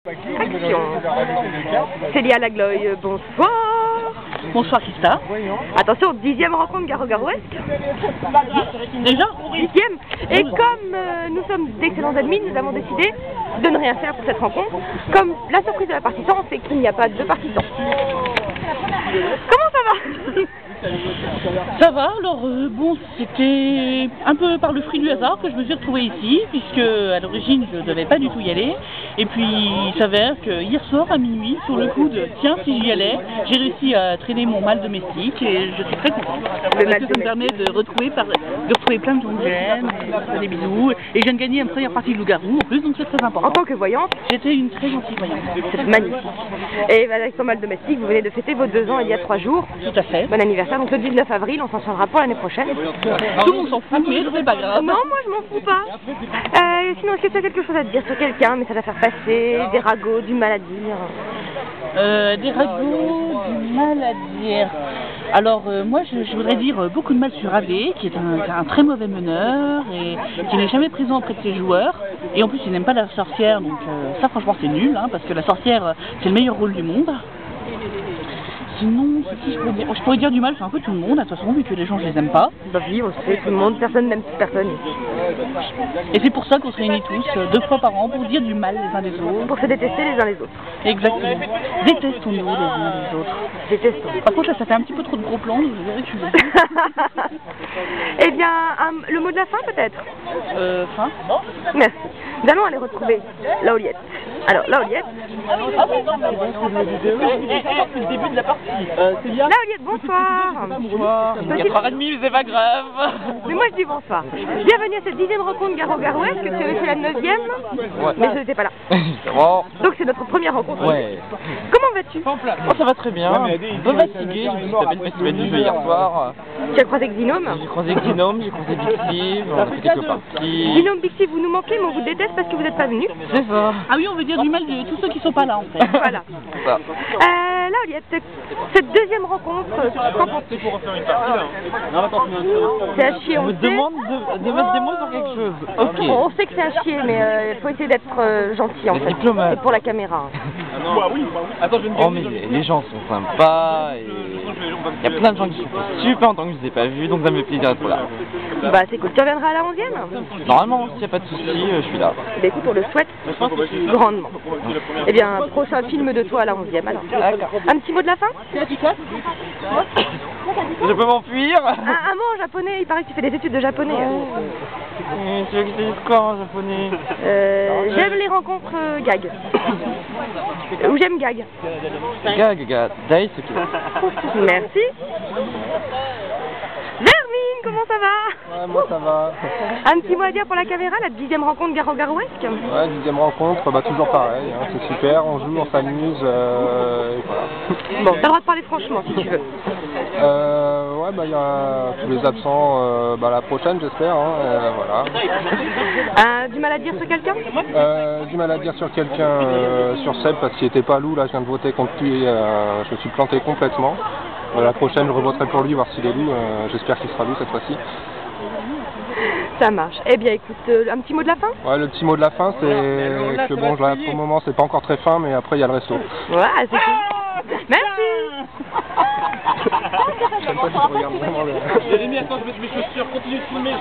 Action. Célia Lagloy, bonsoir. Bonsoir Christa. Attention, 10e rencontre Garo-Garoesque. Déjà 10e. Et comme nous sommes d'excellents admis, nous avons décidé de ne rien faire pour cette rencontre. Comme la surprise de la partisan, c'est qu'il n'y a pas de partisan. Comment ça va? Ça va, alors bon, c'était un peu par le fruit du hasard que je me suis retrouvée ici, puisque à l'origine je ne devais pas du tout y aller, et puis il s'avère que hier soir à minuit, sur le coup de tiens si j'y allais, j'ai réussi à traîner mon mâle domestique et je suis très contente. Parce que ça me permet de retrouver plein de gens que j'aime, et faire des bisous, et je viens de gagner une première partie de loup-garou en plus, donc c'est très important. En tant que voyante, j'étais une très gentille voyante. C'est magnifique. Et avec ton mâle domestique, vous venez de fêter vos 2 ans il y a 3 jours. Tout à fait. Bon anniversaire, donc le 19 avril, on s'en tiendra pour l'année prochaine. Tout le monde s'en fout, mais c'est pas grave. Non, moi je m'en fous pas. Sinon, est-ce que tu as quelque chose à te dire sur quelqu'un, mais ça va faire passer, des ragots, du mal à dire? Des ragots, du mal à dire. Alors moi je voudrais dire beaucoup de mal sur AB, qui est un très mauvais meneur et qui n'est jamais présent auprès de ses joueurs. Et en plus il n'aime pas la sorcière, donc ça franchement c'est nul, hein, parce que la sorcière c'est le meilleur rôle du monde. Sinon, si je pourrais dire du mal sur un peu tout le monde, de toute façon, vu que les gens je les aime pas. Bah oui, on sait, tout le monde, personne n'aime personne. Et c'est pour ça qu'on se réunit tous, 2 fois par an, pour dire du mal les uns des autres. Pour se détester les uns les autres. Exactement. Détestons-nous les uns les autres. Détestons. Par contre, là, ça fait un petit peu trop de gros plans, donc je verrai que je suis Eh bien, le mot de la fin peut-être? Fin. Merci. Nous allons aller retrouver Laoliette. Alors, Laoliette. C'est le début de la partie. Laoliette, bonsoir. Bonsoir. 4h30, mais c'est pas grave. Mais moi je dis bonsoir. Bienvenue à cette 10e rencontre Garo-Garoesque. Tu avais fait la 9e, ouais. Mais je n'étais pas là. Oh. Donc c'est notre première rencontre. Ouais. Comment vas-tu? Oh, ça va très bien. Un peu fatigué, j'ai tapé le festival du jeu hier soir. Tu as croisé Xinome? J'ai croisé Xinome, j'ai croisé Bixi, on a fait quelques parties. Xinome, Bixi, vous nous manquez, mais on vous déteste parce que vous n'êtes pas venus. C'est ça. Ah oui, on veut dire du mal de tous ceux qui sont pas là en fait. Voilà. C'est ça. Laoliette, cette 2e rencontre, qu'en penses-tu? C'est à chier, On on me le sait. demande de mettre des mots sur quelque chose. Ok. On sait que c'est à chier, mais il faut essayer d'être gentil en fait. Diplomate. C'est pour la caméra. Oh mais les gens sont sympas et il y a plein de gens qui sont super longtemps que je les ai pas vus, donc ça me fait plaisir d'être là. Bah c'est cool. Tu reviendras à la 11e? Normalement, s'il n'y a pas de soucis, je suis là. Bah écoute, on le souhaite grandement. Eh bien, prochain film de toi à la 11e alors. D'accord. Un petit mot de la fin? Je peux m'enfuir? Un mot en japonais, il paraît que tu fais des études de japonais. Tu veux que je te dise quoi en japonais? J'aime les rencontres gag. Ou j'aime gag. Gag, daisuki. Merci. Vermine, comment ça va? Ouais, moi ça va. Un petit mot à dire pour la caméra, la 10e rencontre Garo-Garoesque? Ouais, 10e rencontre, bah toujours pareil, hein, c'est super, on joue, on s'amuse, et voilà. Bon, t'as le droit de parler franchement si tu veux. Ouais, bah il y a tous les absents, bah la prochaine j'espère, hein, voilà. Du mal à dire sur quelqu'un? Du mal à dire sur quelqu'un, sur Seb, parce qu'il était pas loup, là je viens de voter contre lui, je me suis planté complètement. La prochaine je revoterai pour lui, voir s'il est loup, j'espère qu'il sera loup cette fois-ci. Ça marche. Eh bien écoute, un petit mot de la fin? Ouais, le petit mot de la fin c'est que bon, là, pour le moment c'est pas encore très fin, mais après il y a le resto. Ouais, c'est cool. Merci. Je sais pas si je regarde vraiment le... Jérémy, attends, je mets mes chaussures, continue de filmer.